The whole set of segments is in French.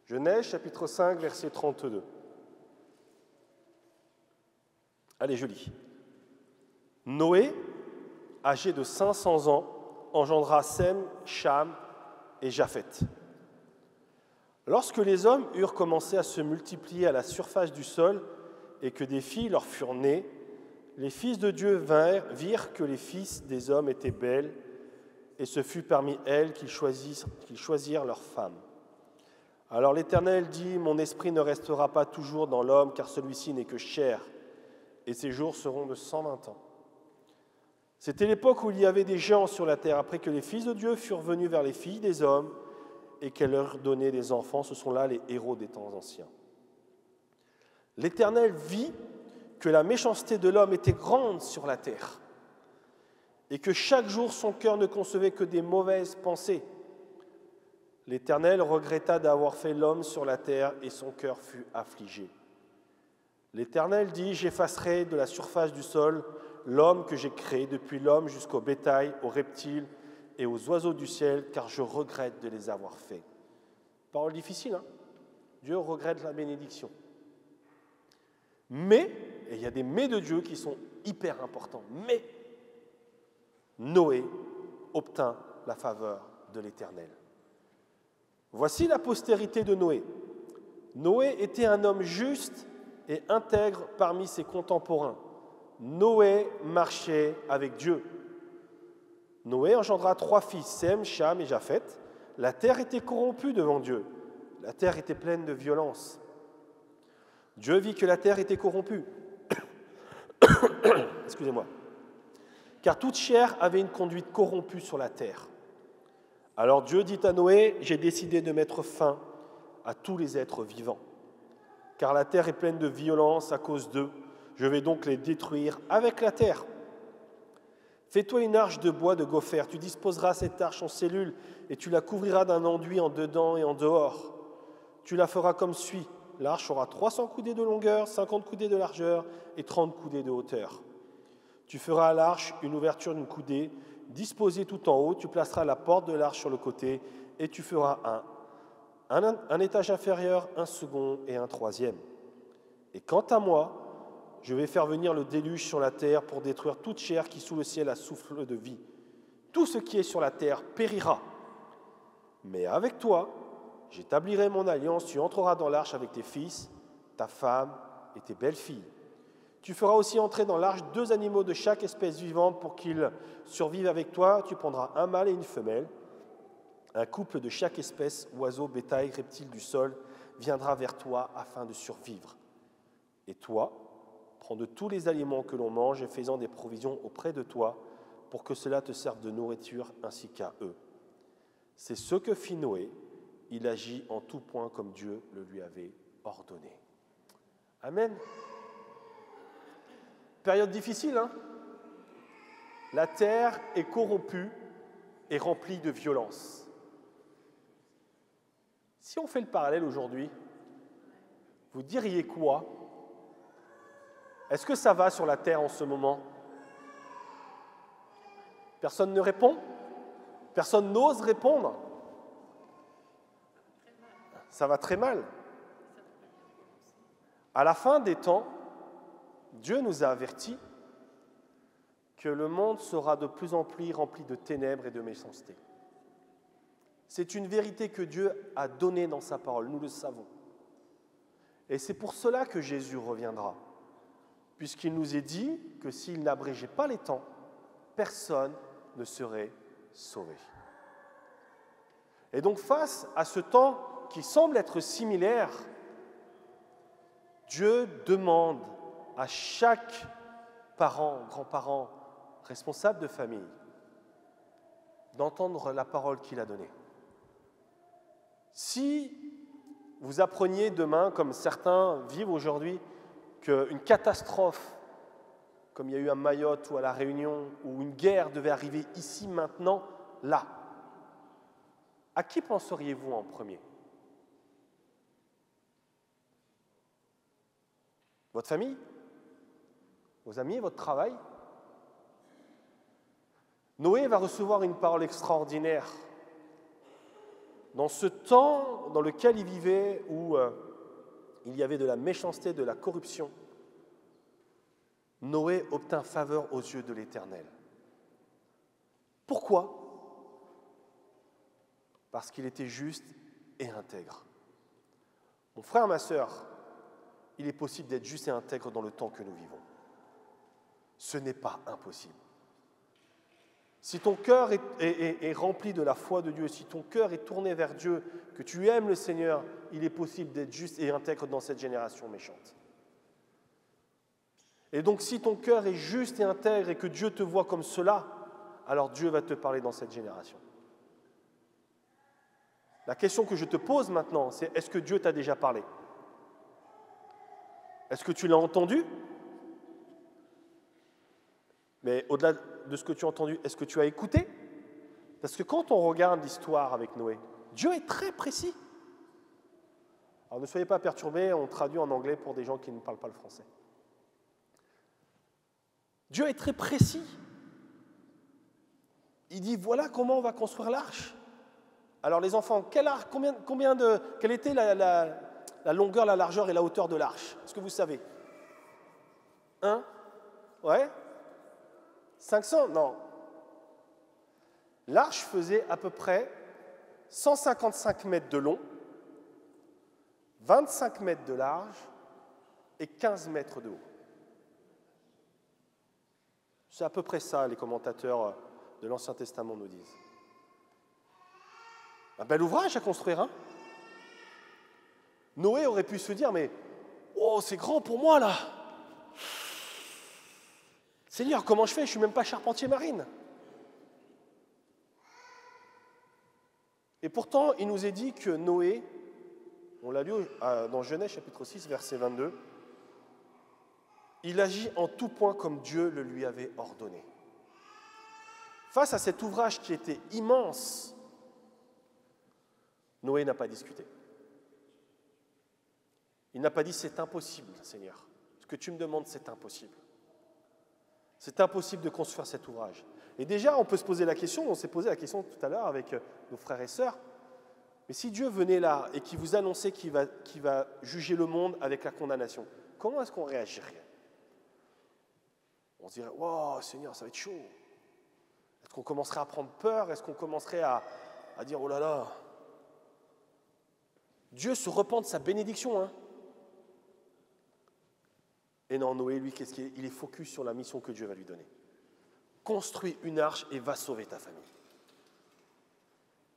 Genèse, chapitre 5, verset 32. Allez, je lis. Noé, âgé de 500 ans, engendra Sem, Cham et Japheth. Lorsque les hommes eurent commencé à se multiplier à la surface du sol et que des filles leur furent nées, les fils de Dieu virent que les fils des hommes étaient belles, et ce fut parmi elles qu'ils choisirent leurs femmes. Alors l'Éternel dit, « Mon esprit ne restera pas toujours dans l'homme, car celui-ci n'est que chair, et ses jours seront de 120 ans. » C'était l'époque où il y avait des géants sur la terre, après que les fils de Dieu furent venus vers les filles des hommes, et qu'elle leur donnait des enfants. Ce sont là les héros des temps anciens. L'Éternel vit que la méchanceté de l'homme était grande sur la terre, et que chaque jour son cœur ne concevait que des mauvaises pensées. L'Éternel regretta d'avoir fait l'homme sur la terre, et son cœur fut affligé. L'Éternel dit, « J'effacerai de la surface du sol l'homme que j'ai créé, depuis l'homme jusqu'au bétail, aux reptiles et aux oiseaux du ciel, car je regrette de les avoir faits. » Parole difficile, hein? Dieu regrette la bénédiction. Mais, et il y a des mais de Dieu qui sont hyper importants, mais Noé obtint la faveur de l'Éternel. Voici la postérité de Noé. Noé était un homme juste et intègre parmi ses contemporains. Noé marchait avec Dieu. Noé engendra 3 fils, Sem, Cham et Japheth. La terre était corrompue devant Dieu. La terre était pleine de violence. Dieu vit que la terre était corrompue. Excusez-moi. Car toute chair avait une conduite corrompue sur la terre. Alors Dieu dit à Noé, « J'ai décidé de mettre fin à tous les êtres vivants. Car la terre est pleine de violence à cause d'eux. Je vais donc les détruire avec la terre. Fais-toi une arche de bois de gopher. Tu disposeras cette arche en cellules et tu la couvriras d'un enduit en dedans et en dehors. Tu la feras comme suit. L'arche aura 300 coudées de longueur, 50 coudées de largeur et 30 coudées de hauteur. Tu feras à l'arche une ouverture d'une coudée, disposée tout en haut. Tu placeras la porte de l'arche sur le côté et tu feras un étage inférieur, un second et un troisième. Et quant à moi, je vais faire venir le déluge sur la terre pour détruire toute chair qui sous le ciel a souffle de vie. Tout ce qui est sur la terre périra. Mais avec toi, j'établirai mon alliance. Tu entreras dans l'arche avec tes fils, ta femme et tes belles-filles. Tu feras aussi entrer dans l'arche 2 animaux de chaque espèce vivante pour qu'ils survivent avec toi. Tu prendras un mâle et une femelle. Un couple de chaque espèce, oiseau, bétail, reptile du sol, viendra vers toi afin de survivre. Et toi, prends de tous les aliments que l'on mange et fais-en des provisions auprès de toi pour que cela te serve de nourriture ainsi qu'à eux. » C'est ce que fit Noé. Il agit en tout point comme Dieu le lui avait ordonné. Amen. Période difficile, hein? La terre est corrompue et remplie de violence. Si on fait le parallèle aujourd'hui, vous diriez quoi? Est-ce que ça va sur la terre en ce moment? Personne ne répond? Personne n'ose répondre? Ça va très mal. À la fin des temps, Dieu nous a avertis que le monde sera de plus en plus rempli de ténèbres et de méchanceté. C'est une vérité que Dieu a donnée dans sa parole, nous le savons. Et c'est pour cela que Jésus reviendra, puisqu'il nous est dit que s'il n'abrégeait pas les temps, personne ne serait sauvé. Et donc face à ce temps qui semble être similaire, Dieu demande à chaque parent, grand-parent, responsable de famille, d'entendre la parole qu'il a donnée. Si vous appreniez demain, comme certains vivent aujourd'hui, qu'une catastrophe, comme il y a eu à Mayotte ou à La Réunion, ou une guerre devait arriver ici, maintenant, là, à qui penseriez-vous en premier? Votre famille? Vos amis? Votre travail? Noé va recevoir une parole extraordinaire. Dans ce temps dans lequel il vivait, où il y avait de la méchanceté, de la corruption, Noé obtint faveur aux yeux de l'Éternel. Pourquoi ? Parce qu'il était juste et intègre. Mon frère, ma sœur, il est possible d'être juste et intègre dans le temps que nous vivons. Ce n'est pas impossible. Si ton cœur est rempli de la foi de Dieu, si ton cœur est tourné vers Dieu, que tu aimes le Seigneur, il est possible d'être juste et intègre dans cette génération méchante. Et donc, si ton cœur est juste et intègre et que Dieu te voit comme cela, alors Dieu va te parler dans cette génération. La question que je te pose maintenant, c'est est-ce que Dieu t'a déjà parlé ? Est-ce que tu l'as entendu ? Mais au-delà de ce que tu as entendu, est-ce que tu as écouté ? Parce que quand on regarde l'histoire avec Noé, Dieu est très précis. Alors ne soyez pas perturbés, on traduit en anglais pour des gens qui ne parlent pas le français. Dieu est très précis. Il dit, voilà comment on va construire l'arche. Alors les enfants, quelle était la longueur, la largeur et la hauteur de l'arche ? Est-ce que vous savez ? 1 ? Ouais ? 500 ? Non. L'arche faisait à peu près 155 mètres de long, 25 mètres de large et 15 mètres de haut. C'est à peu près ça, les commentateurs de l'Ancien Testament nous disent. Un bel ouvrage à construire, hein ? Noé aurait pu se dire, mais oh, c'est grand pour moi là. Seigneur, comment je fais ? Je ne suis même pas charpentier marine. Et pourtant, il nous est dit que Noé, on l'a lu dans Genèse chapitre 6, verset 22, il agit en tout point comme Dieu le lui avait ordonné. Face à cet ouvrage qui était immense, Noé n'a pas discuté. Il n'a pas dit « c'est impossible, Seigneur. Ce que tu me demandes, c'est impossible. C'est impossible de construire cet ouvrage. » Et déjà, on peut se poser la question, on s'est posé la question tout à l'heure avec nos frères et sœurs, mais si Dieu venait là et qu'il vous annonçait qu'il va juger le monde avec la condamnation, comment est-ce qu'on réagirait ? On se dirait « wow, Seigneur, ça va être chaud. » Est-ce qu'on commencerait à prendre peur ? Est-ce qu'on commencerait à dire « oh là là ». Dieu se repent de sa bénédiction, hein. Et non, Noé, lui, qu'est-ce qu'il est ? Il est focus sur la mission que Dieu va lui donner. Construis une arche et va sauver ta famille.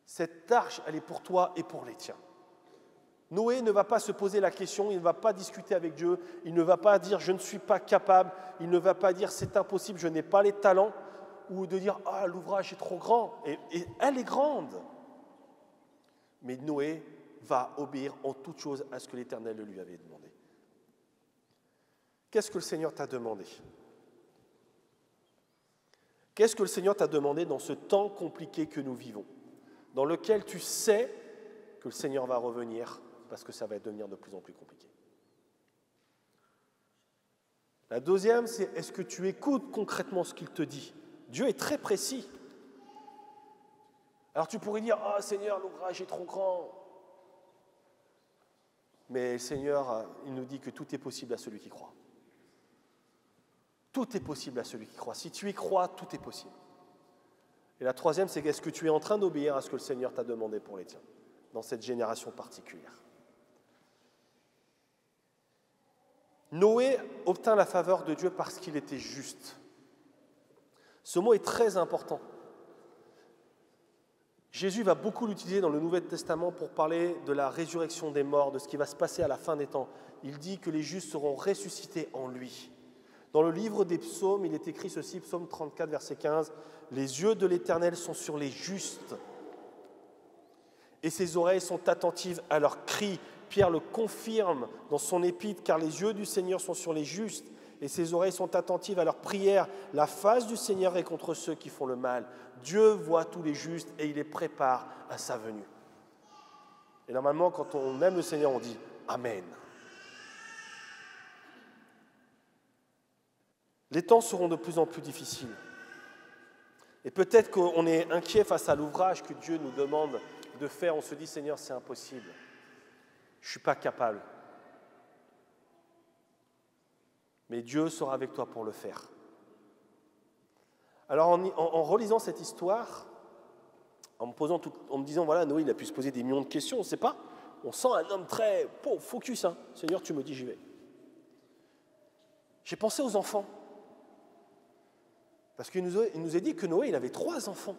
Cette arche, elle est pour toi et pour les tiens. Noé ne va pas se poser la question, il ne va pas discuter avec Dieu, il ne va pas dire « je ne suis pas capable », il ne va pas dire « c'est impossible, je n'ai pas les talents », ou de dire « ah, l'ouvrage est trop grand », et elle est grande. Mais Noé va obéir en toute chose à ce que l'Éternel lui avait demandé. Qu'est-ce que le Seigneur t'a demandé ? Qu'est-ce que le Seigneur t'a demandé dans ce temps compliqué que nous vivons, dans lequel tu sais que le Seigneur va revenir parce que ça va devenir de plus en plus compliqué ? La deuxième, c'est est-ce que tu écoutes concrètement ce qu'il te dit ? Dieu est très précis. Alors tu pourrais dire « ah Seigneur, l'ouvrage est trop grand ». Mais le Seigneur, il nous dit que tout est possible à celui qui croit. Tout est possible à celui qui croit. Si tu y crois, tout est possible. Et la troisième, c'est est-ce que tu es en train d'obéir à ce que le Seigneur t'a demandé pour les tiens, dans cette génération particulière ? Noé obtint la faveur de Dieu parce qu'il était juste. Ce mot est très important. Jésus va beaucoup l'utiliser dans le Nouveau Testament pour parler de la résurrection des morts, de ce qui va se passer à la fin des temps. Il dit que les justes seront ressuscités en lui. Dans le livre des psaumes, il est écrit ceci, psaume 34, verset 15, « Les yeux de l'Éternel sont sur les justes, et ses oreilles sont attentives à leurs cris. » Pierre le confirme dans son épître, « Car les yeux du Seigneur sont sur les justes, et ses oreilles sont attentives à leurs prières. La face du Seigneur est contre ceux qui font le mal. » Dieu voit tous les justes et il les prépare à sa venue. Et normalement, quand on aime le Seigneur, on dit « Amen ». Les temps seront de plus en plus difficiles. Et peut-être qu'on est inquiet face à l'ouvrage que Dieu nous demande de faire, on se dit, Seigneur, c'est impossible. Je ne suis pas capable. Mais Dieu sera avec toi pour le faire. Alors en relisant cette histoire, en me disant, voilà, Noé, il a pu se poser des millions de questions, on ne sait pas. On sent un homme très focus. Hein. Seigneur, tu me dis, j'y vais. J'ai pensé aux enfants. Parce qu'il nous a dit que Noé, il avait 3 enfants.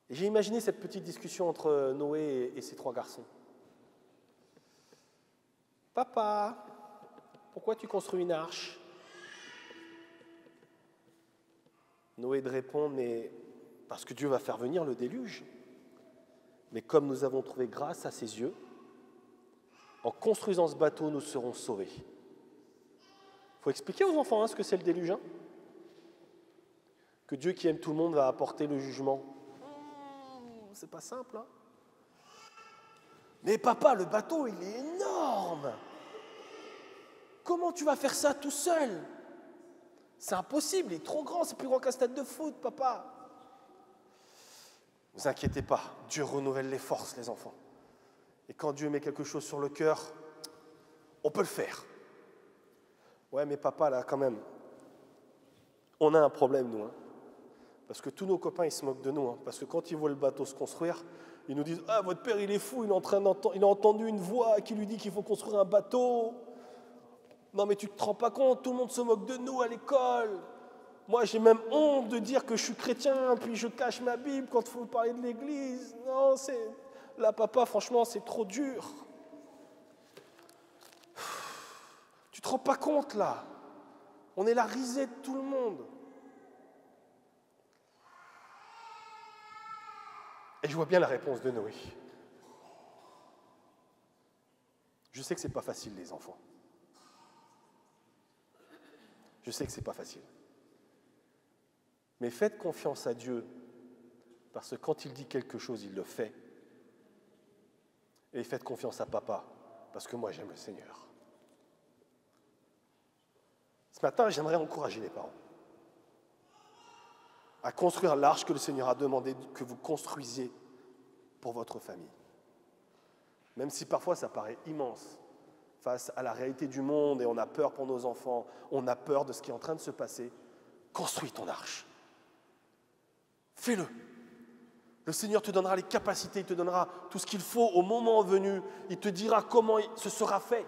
Et j'ai imaginé cette petite discussion entre Noé et ses 3 garçons. Papa, pourquoi tu construis une arche? Noé de répondre, mais parce que Dieu va faire venir le déluge. Mais comme nous avons trouvé grâce à ses yeux, en construisant ce bateau, nous serons sauvés. Il faut expliquer aux enfants ce que c'est le déluge. Hein, que Dieu qui aime tout le monde va apporter le jugement. C'est pas simple. Hein. Mais papa, le bateau, il est énorme. Comment tu vas faire ça tout seul? C'est impossible, il est trop grand, c'est plus grand qu'un stade de foot, papa. Ne vous inquiétez pas, Dieu renouvelle les forces, les enfants. Et quand Dieu met quelque chose sur le cœur, on peut le faire. Ouais, mais papa, là, quand même, on a un problème, nous. Hein. Parce que tous nos copains, ils se moquent de nous. Hein. Parce que quand ils voient le bateau se construire, ils nous disent « Ah, votre père, il est fou, il a entendu une voix qui lui dit qu'il faut construire un bateau. Non, mais tu ne te rends pas compte, tout le monde se moque de nous à l'école. Moi, j'ai même honte de dire que je suis chrétien, puis je cache ma Bible quand il faut parler de l'église. Non, là, papa, franchement, c'est trop dur. Tu te rends pas compte, là. On est la risée de tout le monde. Et je vois bien la réponse de Noé. Je sais que ce n'est pas facile, les enfants. Je sais que ce n'est pas facile. Mais faites confiance à Dieu, parce que quand il dit quelque chose, il le fait. Et faites confiance à papa, parce que moi j'aime le Seigneur. Ce matin, j'aimerais encourager les parents à construire l'arche que le Seigneur a demandé que vous construisiez pour votre famille. Même si parfois ça paraît immense face à la réalité du monde et on a peur pour nos enfants, on a peur de ce qui est en train de se passer, construis ton arche. Fais-le. Le Seigneur te donnera les capacités, il te donnera tout ce qu'il faut au moment venu. Il te dira comment ce sera fait.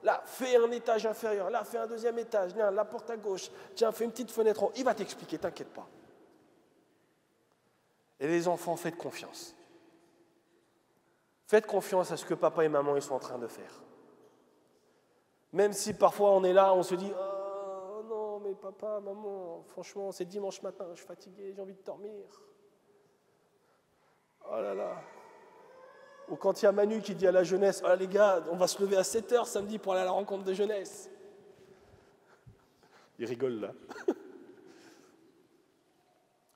Là, fais un étage inférieur. Là, fais un 2e étage. Là, la porte à gauche. Tiens, fais une petite fenêtre. Il va t'expliquer, t'inquiète pas. Et les enfants, faites confiance. Faites confiance à ce que papa et maman ils sont en train de faire. Même si parfois on est là, on se dit « Oh non, mais papa, maman, franchement, c'est dimanche matin, je suis fatigué, j'ai envie de dormir. » Oh là là. Ou quand il y a Manu qui dit à la jeunesse « Ah les gars, on va se lever à 7h samedi pour aller à la rencontre de jeunesse. » Il rigole là.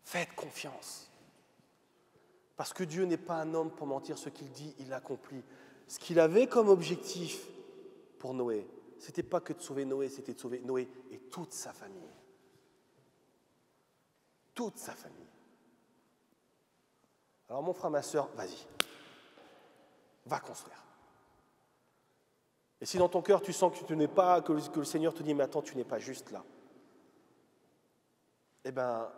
Faites confiance. Parce que Dieu n'est pas un homme pour mentir, ce qu'il dit, il l'accomplit. Ce qu'il avait comme objectif pour Noé, ce n'était pas que de sauver Noé, c'était de sauver Noé et toute sa famille. Toute sa famille. Alors mon frère, ma sœur, vas-y. Va construire. Et si dans ton cœur tu sens que tu n'es pas, que le Seigneur te dit, mais attends, tu n'es pas juste là, eh bien,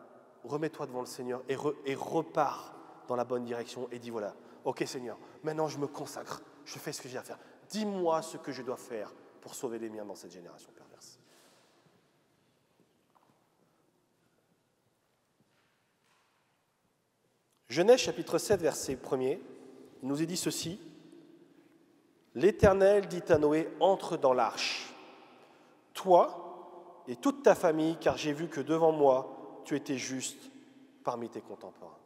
remets-toi devant le Seigneur et repars dans la bonne direction et dis voilà, ok Seigneur, maintenant je me consacre, je fais ce que j'ai à faire. Dis-moi ce que je dois faire pour sauver les miens dans cette génération perverse. Genèse chapitre 7, verset 1er, il nous est dit ceci. L'Éternel dit à Noé, entre dans l'arche, toi et toute ta famille, car j'ai vu que devant moi, tu étais juste parmi tes contemporains.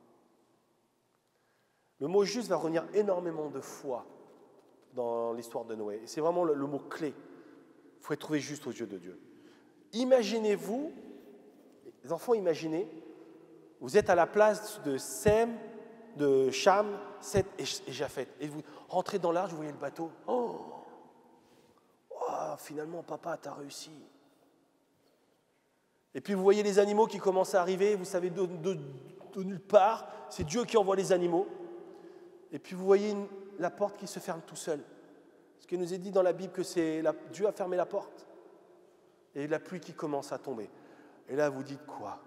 Le mot juste va revenir énormément de fois dans l'histoire de Noé. Et c'est vraiment le mot clé. Il faut être trouvé juste aux yeux de Dieu. Imaginez-vous, les enfants, imaginez, vous êtes à la place de Sem, de Cham, Seth et Japheth. Et vous rentrez dans l'arche, vous voyez le bateau. Oh, finalement, papa, t'as réussi. Et puis vous voyez les animaux qui commencent à arriver, vous savez de nulle part. C'est Dieu qui envoie les animaux. Et puis vous voyez la porte qui se ferme tout seul. Ce qui nous est dit dans la Bible que Dieu a fermé la porte. Et la pluie qui commence à tomber. Et là, vous dites quoi?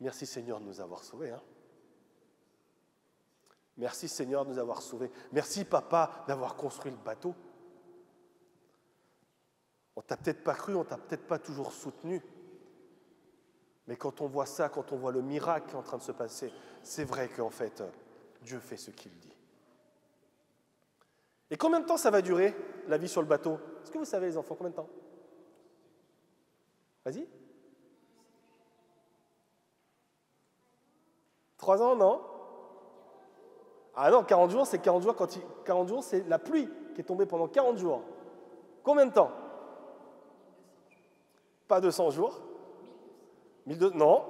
Merci Seigneur de nous avoir sauvés. Hein? Merci Seigneur de nous avoir sauvés. Merci Papa d'avoir construit le bateau. On t'a peut-être pas cru, on t'a peut-être pas toujours soutenu. Mais quand on voit ça, quand on voit le miracle qui est en train de se passer, c'est vrai qu'en fait, Dieu fait ce qu'il dit. Et combien de temps ça va durer, la vie sur le bateau? Est-ce que vous savez, les enfants, combien de temps? Vas-y. 3 ans, non? Ah non, 40 jours, c'est 40 jours 40 jours, c'est la pluie qui est tombée pendant 40 jours. Combien de temps? Pas 200 jours. 1200, non.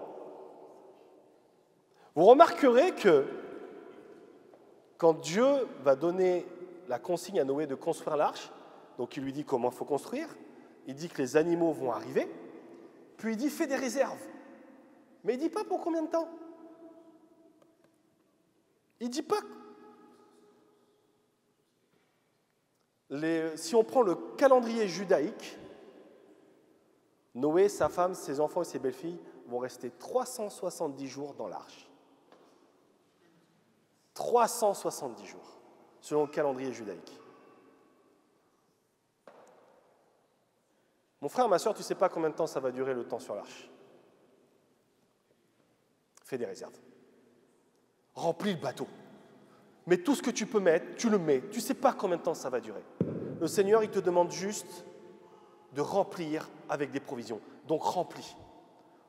Vous remarquerez que quand Dieu va donner la consigne à Noé de construire l'arche, donc il lui dit comment il faut construire, il dit que les animaux vont arriver, puis il dit fais des réserves. Mais il ne dit pas pour combien de temps. Il ne dit pas. Si on prend le calendrier judaïque, Noé, sa femme, ses enfants et ses belles-filles vont rester 370 jours dans l'arche. 370 jours, selon le calendrier judaïque. Mon frère, ma soeur, tu ne sais pas combien de temps ça va durer le temps sur l'arche. Fais des réserves. Remplis le bateau. Mais tout ce que tu peux mettre, tu le mets. Tu ne sais pas combien de temps ça va durer. Le Seigneur, il te demande juste de remplir avec des provisions. Donc remplis.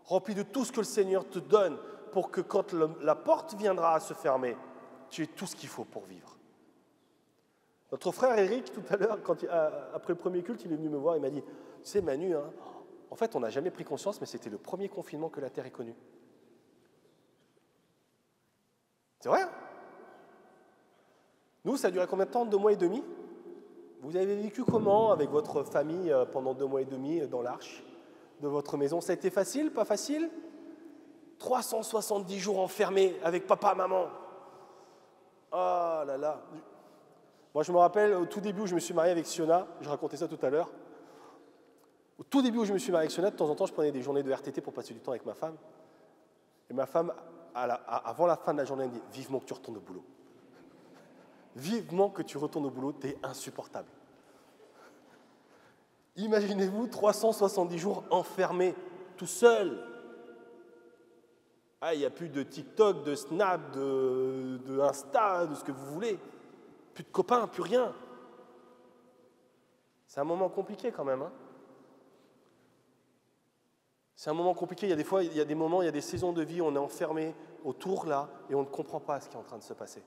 Remplis de tout ce que le Seigneur te donne pour que quand la porte viendra à se fermer, tu aies tout ce qu'il faut pour vivre. Notre frère Eric, tout à l'heure, après le premier culte, il est venu me voir et m'a dit « Tu sais Manu, hein, en fait on n'a jamais pris conscience, mais c'était le premier confinement que la Terre ait connu. » C'est vrai, hein? Nous, ça a duré combien de temps? 2 mois et demi? Vous avez vécu comment avec votre famille pendant 2 mois et demi dans l'arche de votre maison? Ça a été facile, pas facile? 370 jours enfermés avec papa, maman. Oh là là. Moi, je me rappelle, au tout début où je me suis marié avec Siona, je racontais ça tout à l'heure, au tout début où je me suis marié avec Siona, de temps en temps, je prenais des journées de RTT pour passer du temps avec ma femme. Et ma femme, avant la fin de la journée, elle me dit « Vivement que tu retournes au boulot. Vivement que tu retournes au boulot, t'es insupportable. » Imaginez-vous 370 jours enfermés, tout seul. Ah, il n'y a plus de TikTok, de Snap, de Insta, de ce que vous voulez. Plus de copains, plus rien. C'est un moment compliqué quand même. Hein. C'est un moment compliqué. Il y a des fois, il y a des moments, il y a des saisons de vie où on est enfermé autour là et on ne comprend pas ce qui est en train de se passer.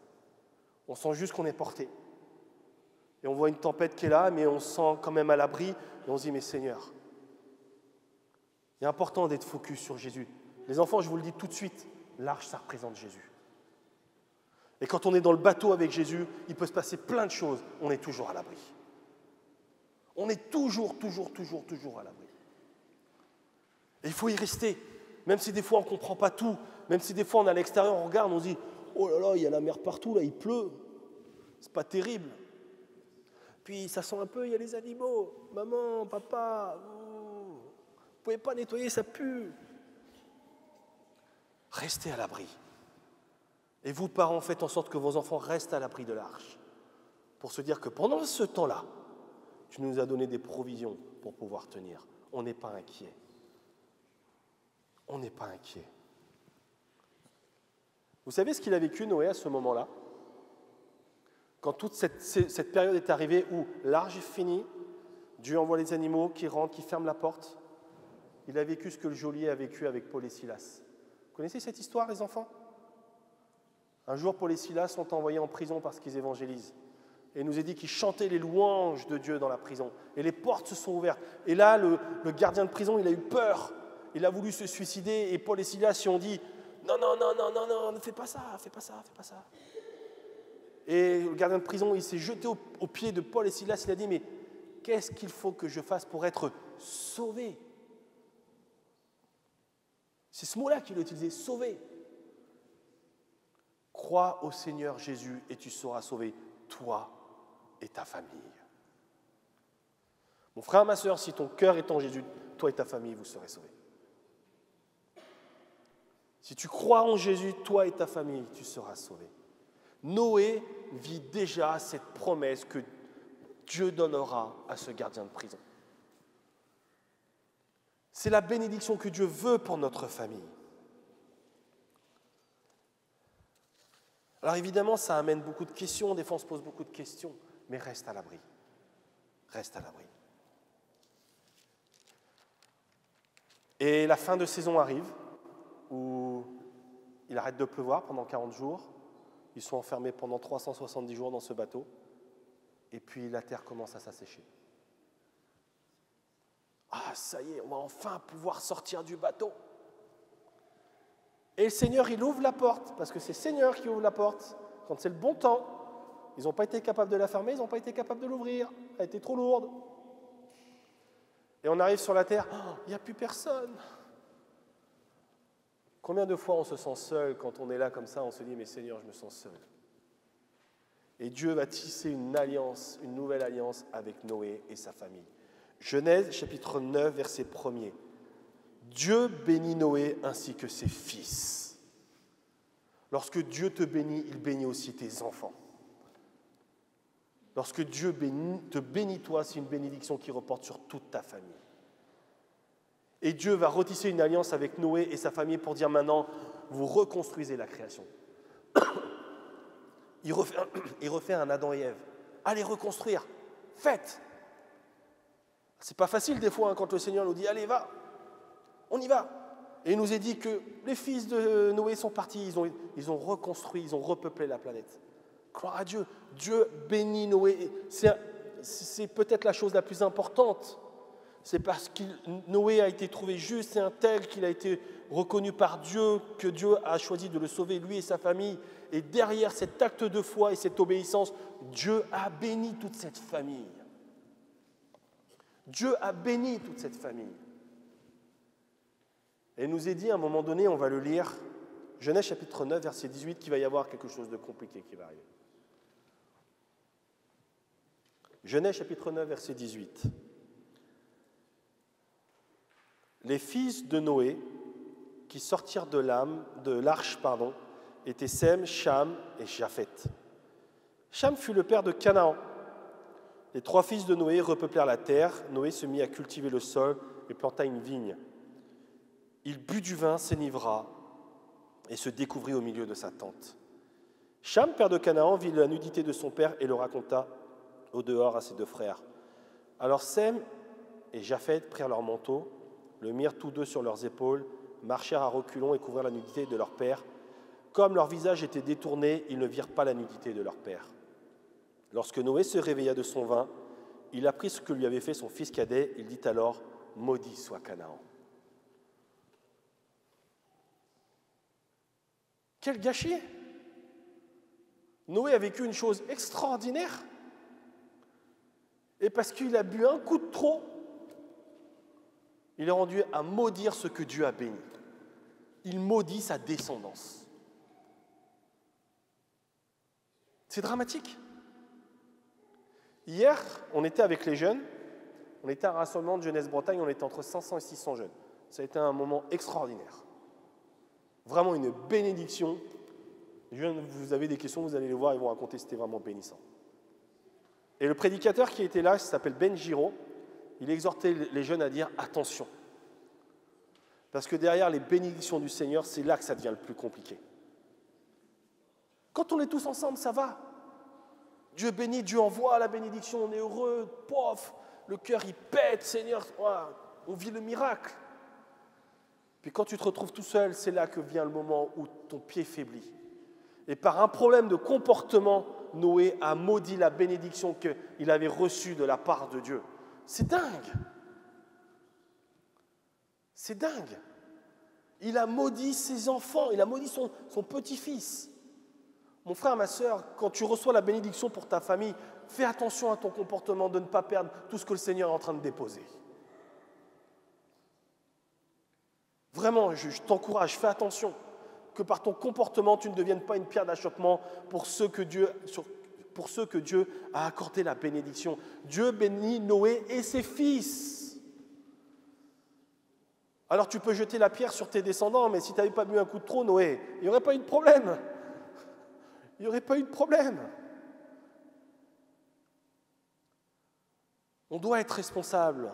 On sent juste qu'on est porté. Et on voit une tempête qui est là, mais on se sent quand même à l'abri et on se dit, mais Seigneur, il est important d'être focus sur Jésus. Les enfants, je vous le dis tout de suite, l'arche, ça représente Jésus. Et quand on est dans le bateau avec Jésus, il peut se passer plein de choses. On est toujours à l'abri. On est toujours à l'abri. Et il faut y rester. Même si des fois on ne comprend pas tout, même si des fois on est à l'extérieur, on regarde, on se dit « Oh là là, il y a la mer partout, là, il pleut. C'est pas terrible. » Puis ça sent un peu, il y a les animaux. « Maman, papa, vous ne pouvez pas nettoyer, ça pue. » Restez à l'abri. Et vous, parents, faites en sorte que vos enfants restent à l'abri de l'arche. Pour se dire que pendant ce temps-là, tu nous as donné des provisions pour pouvoir tenir. On n'est pas inquiet. On n'est pas inquiet. Vous savez ce qu'il a vécu, Noé, à ce moment-là? Quand toute cette période est arrivée où l'arche est finie, Dieu envoie les animaux qui rentrent, qui ferment la porte. Il a vécu ce que le geôlier a vécu avec Paul et Silas. Vous connaissez cette histoire, les enfants? Un jour, Paul et Silas sont envoyés en prison parce qu'ils évangélisent. Et il nous est dit qu'ils chantaient les louanges de Dieu dans la prison. Et les portes se sont ouvertes. Et là, le gardien de prison, il a eu peur. Il a voulu se suicider. Et Paul et Silas lui ont dit « Non, ne fais pas ça, fais pas ça. » Et le gardien de prison, il s'est jeté aux pieds de Paul et Silas. Il a dit « Mais qu'est-ce qu'il faut que je fasse pour être sauvé ?» C'est ce mot-là qu'il a utilisé, sauver. Crois au Seigneur Jésus et tu seras sauvé, toi et ta famille. Mon frère, ma sœur, si ton cœur est en Jésus, toi et ta famille, vous serez sauvés. Si tu crois en Jésus, toi et ta famille, tu seras sauvé. Noé vit déjà cette promesse que Dieu donnera à ce gardien de prison. C'est la bénédiction que Dieu veut pour notre famille. Alors évidemment, ça amène beaucoup de questions, des fois on se pose beaucoup de questions, mais reste à l'abri. Reste à l'abri. Et la fin de saison arrive, où il arrête de pleuvoir pendant 40 jours, ils sont enfermés pendant 370 jours dans ce bateau, et puis la terre commence à s'assécher. Ah, ça y est, on va enfin pouvoir sortir du bateau. Et le Seigneur, il ouvre la porte, parce que c'est le Seigneur qui ouvre la porte. Quand c'est le bon temps, ils n'ont pas été capables de la fermer, ils n'ont pas été capables de l'ouvrir. Elle a été trop lourde. Et on arrive sur la terre, il n'y a plus personne. Combien de fois on se sent seul quand on est là comme ça, on se dit, mais Seigneur, je me sens seul. Et Dieu va tisser une alliance, une nouvelle alliance avec Noé et sa famille. Genèse, chapitre 9, verset 1er. Dieu bénit Noé ainsi que ses fils. Lorsque Dieu te bénit, il bénit aussi tes enfants. Lorsque Dieu te bénit toi, c'est une bénédiction qui reporte sur toute ta famille. Et Dieu va retisser une alliance avec Noé et sa famille pour dire maintenant, vous reconstruisez la création. Il refait un Adam et Ève. Allez reconstruire, faites. C'est pas facile des fois quand le Seigneur nous dit, allez va, on y va. Et il nous est dit que les fils de Noé sont partis, ils ont reconstruit, ils ont repeuplé la planète. Gloire à Dieu. Dieu bénit Noé. C'est peut-être la chose la plus importante. C'est parce que Noé a été trouvé juste et un tel qu'il a été reconnu par Dieu, que Dieu a choisi de le sauver, lui et sa famille. Et derrière cet acte de foi et cette obéissance, Dieu a béni toute cette famille. Dieu a béni toute cette famille. Et il nous est dit à un moment donné, on va le lire, Genèse chapitre 9, verset 18, qu'il va y avoir quelque chose de compliqué qui va arriver. Genèse chapitre 9, verset 18. Les fils de Noé qui sortirent de l'arche, étaient Sem, Cham et Japheth. Cham fut le père de Canaan. Les 3 fils de Noé repeuplèrent la terre. Noé se mit à cultiver le sol et planta une vigne. Il but du vin, s'enivra et se découvrit au milieu de sa tente. Cham, père de Canaan, vit la nudité de son père et le raconta au dehors à ses 2 frères. Alors Sem et Japheth prirent leurs manteaux, le mirent tous 2 sur leurs épaules, marchèrent à reculons et couvrirent la nudité de leur père. Comme leur visage était détourné, ils ne virent pas la nudité de leur père. Lorsque Noé se réveilla de son vin, il apprit ce que lui avait fait son fils cadet. Il dit alors, « Maudit soit Canaan. » Quel gâchis! Noé a vécu une chose extraordinaire. Et parce qu'il a bu un coup de trop, il est rendu à maudire ce que Dieu a béni. Il maudit sa descendance. C'est dramatique. Hier, on était avec les jeunes, on était à un rassemblement de Jeunesse Bretagne, on était entre 500 et 600 jeunes. Ça a été un moment extraordinaire. Vraiment une bénédiction. Les jeunes, vous avez des questions, vous allez les voir, ils vont raconter, c'était vraiment bénissant. Et le prédicateur qui était là, il s'appelle Ben Giraud, il exhortait les jeunes à dire attention. Parce que derrière les bénédictions du Seigneur, c'est là que ça devient le plus compliqué. Quand on est tous ensemble, ça va. Dieu bénit, Dieu envoie la bénédiction, on est heureux, pof, le cœur il pète, Seigneur, on vit le miracle. Puis quand tu te retrouves tout seul, c'est là que vient le moment où ton pied faiblit. Et par un problème de comportement, Noé a maudit la bénédiction qu'il avait reçue de la part de Dieu. C'est dingue. C'est dingue. Il a maudit ses enfants, il a maudit son petit-fils. Mon frère, ma sœur, quand tu reçois la bénédiction pour ta famille, fais attention à ton comportement de ne pas perdre tout ce que le Seigneur est en train de déposer. Vraiment, je t'encourage, fais attention. Que par ton comportement, tu ne deviennes pas une pierre d'achoppement pour ceux que Dieu a accordé la bénédiction. Dieu bénit Noé et ses fils. Alors tu peux jeter la pierre sur tes descendants, mais si tu n'avais pas bu un coup de trop, Noé, il n'y aurait pas eu de problème. Il n'y aurait pas eu de problème. On doit être responsable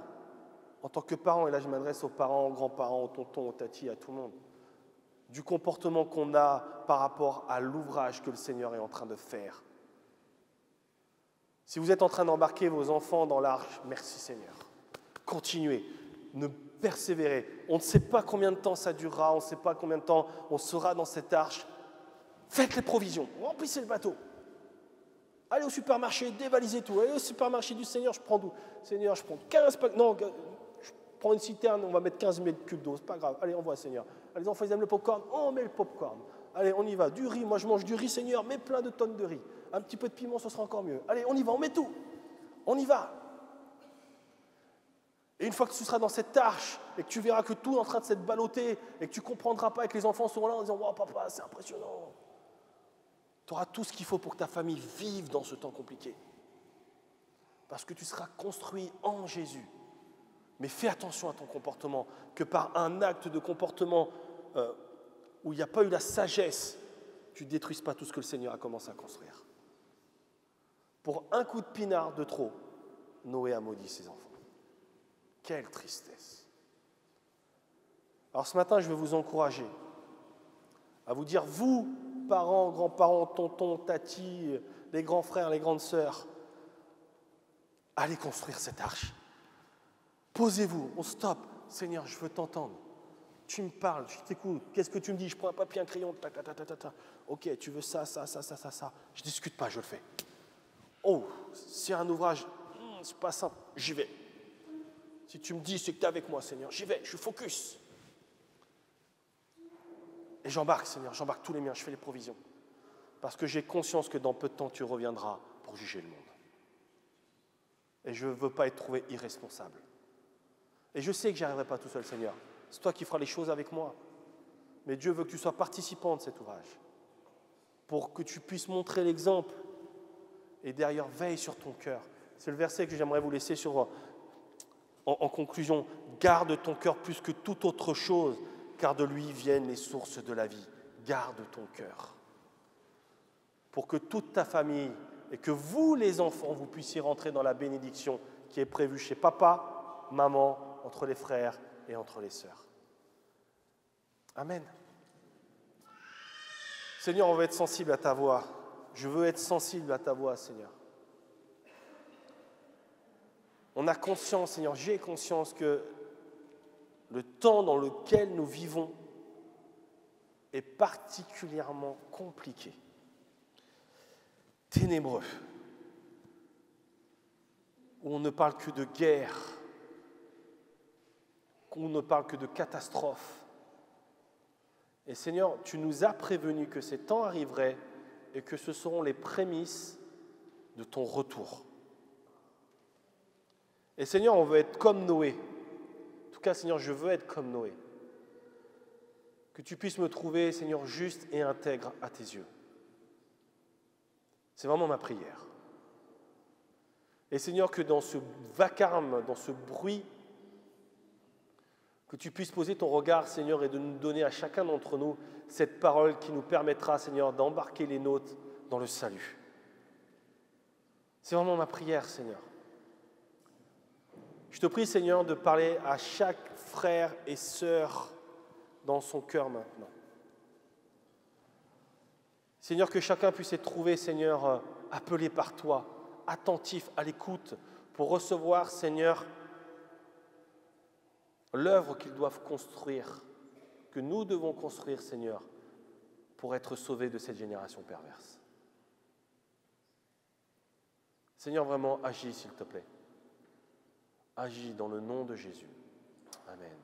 en tant que parents, et là je m'adresse aux parents, aux grands-parents, aux tontons, aux tatis, à tout le monde, du comportement qu'on a par rapport à l'ouvrage que le Seigneur est en train de faire. Si vous êtes en train d'embarquer vos enfants dans l'arche, merci Seigneur. Continuez, ne persévérez. On ne sait pas combien de temps ça durera, on ne sait pas combien de temps on sera dans cette arche. Faites les provisions, remplissez le bateau. Allez au supermarché, dévalisez tout. Allez au supermarché du Seigneur, je prends d'où? Seigneur, je prends 15 packs. Non, je prends une citerne, on va mettre 15 mètres cubes d'eau, c'est pas grave. Allez, envoie Seigneur. Allez, les enfants, ils aiment le popcorn, on met le popcorn. Allez, on y va. Du riz, moi je mange du riz, Seigneur, mets plein de tonnes de riz. Un petit peu de piment, ce sera encore mieux. Allez, on y va, on met tout. On y va. Et une fois que tu seras dans cette arche et que tu verras que tout est en train de s'être ballotté et que tu ne comprendras pas et que les enfants seront là en disant « Wow, papa, c'est impressionnant !» Tu auras tout ce qu'il faut pour que ta famille vive dans ce temps compliqué. Parce que tu seras construit en Jésus. Mais fais attention à ton comportement, que par un acte de comportement où il n'y a pas eu la sagesse, tu ne détruises pas tout ce que le Seigneur a commencé à construire. Pour un coup de pinard de trop, Noé a maudit ses enfants. Quelle tristesse. Alors ce matin, je vais vous encourager à vous dire, vous, parents, grands-parents, tontons, tatis, les grands frères, les grandes sœurs, allez construire cette arche. Posez-vous, on stoppe. Seigneur, je veux t'entendre. Tu me parles, je t'écoute. Qu'est-ce que tu me dis? Je prends un papier, un crayon. Ok, tu veux ça. Je ne discute pas, je le fais. Oh, c'est un ouvrage, c'est pas simple, j'y vais. Si tu me dis, c'est que tu es avec moi, Seigneur, j'y vais, je suis focus. Et j'embarque, Seigneur, j'embarque tous les miens, je fais les provisions. Parce que j'ai conscience que dans peu de temps, tu reviendras pour juger le monde. Et je ne veux pas être trouvé irresponsable. Et je sais que je n'y arriverai pas tout seul, Seigneur. C'est toi qui feras les choses avec moi. Mais Dieu veut que tu sois participant de cet ouvrage. Pour que tu puisses montrer l'exemple. Et derrière, veille sur ton cœur. C'est le verset que j'aimerais vous laisser en conclusion. Garde ton cœur plus que toute autre chose, car de lui viennent les sources de la vie. Garde ton cœur. Pour que toute ta famille et que vous, les enfants, vous puissiez rentrer dans la bénédiction qui est prévue chez papa, maman, entre les frères et entre les sœurs. Amen. Seigneur, on veut être sensible à ta voix. Je veux être sensible à ta voix, Seigneur. On a conscience, Seigneur, j'ai conscience que le temps dans lequel nous vivons est particulièrement compliqué, ténébreux, où on ne parle que de guerre, où on ne parle que de catastrophes. Et Seigneur, tu nous as prévenus que ces temps arriveraient et que ce seront les prémices de ton retour. Et Seigneur, on veut être comme Noé. En tout cas, Seigneur, je veux être comme Noé. Que tu puisses me trouver, Seigneur, juste et intègre à tes yeux. C'est vraiment ma prière. Et Seigneur, que dans ce vacarme, dans ce bruit, que tu puisses poser ton regard, Seigneur, et de nous donner à chacun d'entre nous cette parole qui nous permettra, Seigneur, d'embarquer les nôtres dans le salut. C'est vraiment ma prière, Seigneur. Je te prie, Seigneur, de parler à chaque frère et sœur dans son cœur maintenant. Seigneur, que chacun puisse être trouvé, Seigneur, appelé par toi, attentif à l'écoute, pour recevoir, Seigneur, l'œuvre qu'ils doivent construire, que nous devons construire, Seigneur, pour être sauvés de cette génération perverse. Seigneur, vraiment, agis, s'il te plaît. Agis dans le nom de Jésus. Amen.